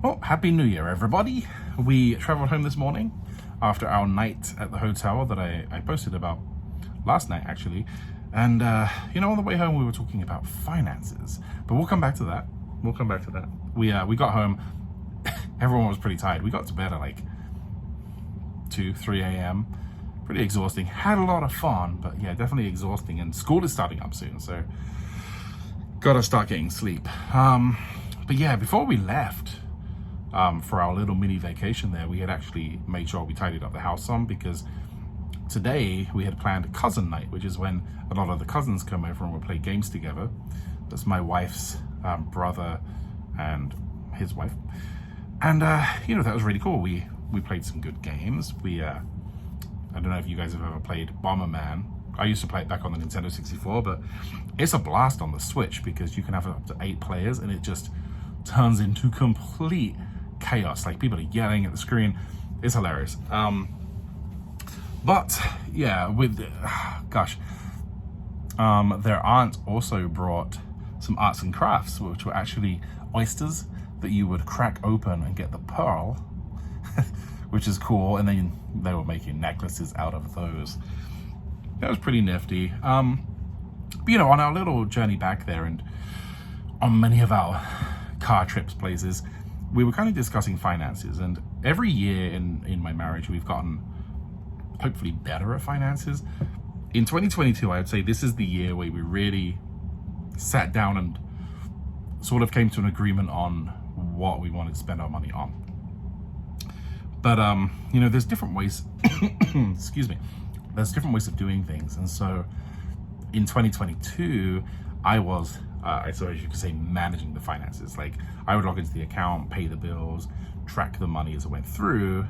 Well, Happy New Year, everybody. We traveled home this morning after our night at the hotel that I posted about last night, actually. And, on the way home, we were talking about finances. But we'll come back to that. We got home. Everyone was pretty tired. We got to bed at like 2, 3 a.m. Pretty exhausting. Had a lot of fun, but yeah, definitely exhausting. And school is starting up soon, so gotta start getting sleep. But yeah, before we left, for our little mini vacation there, we had actually made sure we tidied up the house some, because today we had planned cousin night, which is when a lot of the cousins come over and we'll play games together. That's my wife's brother and his wife. And, that was really cool. We played some good games. I don't know if you guys have ever played Bomberman. I used to play it back on the Nintendo 64, but it's a blast on the Switch because you can have up to 8 players and it just turns into complete chaos. Like, people are yelling at the screen. It's hilarious. But yeah, their aunt also brought some arts and crafts, which were actually oysters that you would crack open and get the pearl, which is cool. And then they were making necklaces out of those. That was pretty nifty. On our little journey back there and on many of our car trips places, we were kind of discussing finances. And every year in my marriage, we've gotten hopefully better at finances. In 2022, I would say this is the year where we really sat down and sort of came to an agreement on what we wanted to spend our money on. But, there's different ways, excuse me, there's different ways of doing things. And so in 2022, I was, you could say, managing the finances. Like, I would log into the account, pay the bills, track the money as it went through,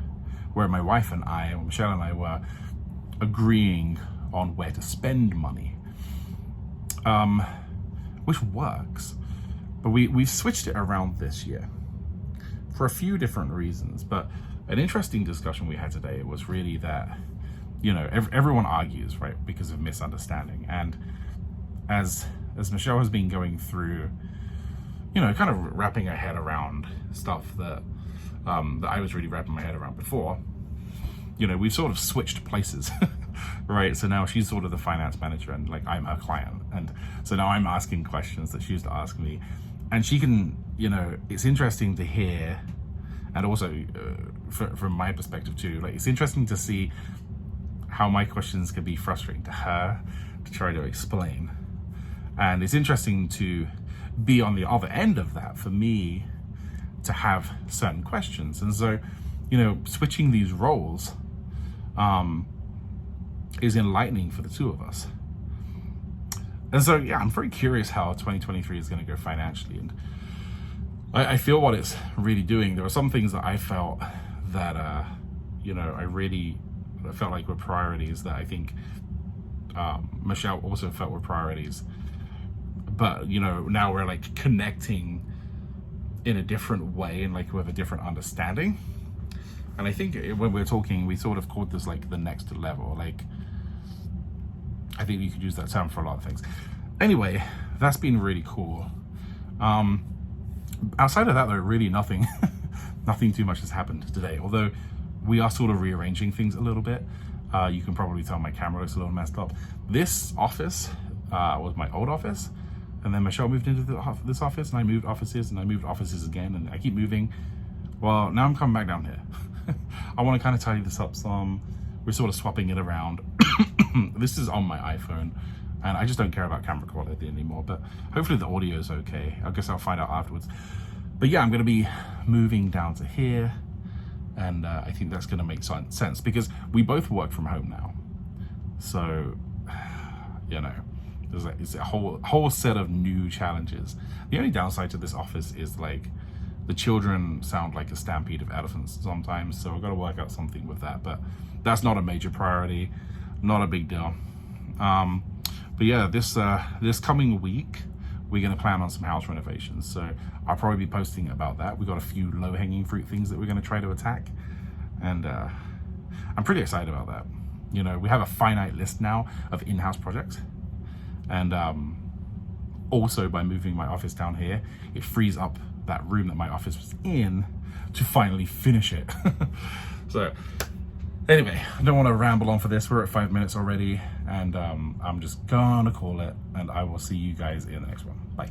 where my wife and Michelle and I were agreeing on where to spend money, which works. But we've switched it around this year for a few different reasons. But an interesting discussion we had today was really that, everyone argues, right, because of misunderstanding. And as Michelle has been going through, kind of wrapping her head around stuff that I was really wrapping my head around before, we've sort of switched places, right? So now she's sort of the finance manager and like I'm her client. And so now I'm asking questions that she used to ask me. And she can, it's interesting to hear, and also from my perspective too, like it's interesting to see how my questions can be frustrating to her to try to explain. And it's interesting to be on the other end of that for me to have certain questions. And so, switching these roles is enlightening for the two of us. And so, yeah, I'm very curious how 2023 is going to go financially. And I feel what it's really doing. There were some things that I felt that, I felt like were priorities that I think Michelle also felt were priorities. But, now we're like connecting in a different way and like with a different understanding. And I think when we're talking, we sort of called this like the next level. Like, I think you could use that term for a lot of things. Anyway, that's been really cool. Outside of that, though, really nothing too much has happened today. Although we are sort of rearranging things a little bit. You can probably tell my camera looks a little messed up. This office was my old office. And then Michelle moved into this office, and I moved offices, and I moved offices again, and I keep moving. Well, now I'm coming back down here. I want to kind of tidy this up some. We're sort of swapping it around. This is on my iPhone, and I just don't care about camera quality anymore, but hopefully the audio is okay. I guess I'll find out afterwards. But yeah, I'm going to be moving down to here, and I think that's going to make sense because we both work from home now. So, it's a whole set of new challenges. The only downside to this office is like the children sound like a stampede of elephants sometimes, so I've got to work out something with that, but that's not a major priority, not a big deal. But yeah, this coming week we're going to plan on some house renovations, so I'll probably be posting about that. We got a few low-hanging fruit things that we're going to try to attack, and I'm pretty excited about that. We have a finite list now of in-house projects. And also by moving my office down here, it frees up that room that my office was in to finally finish it. So anyway, I don't want to ramble on for this. We're at 5 minutes already, and I'm just gonna call it, and I will see you guys in the next one. Bye.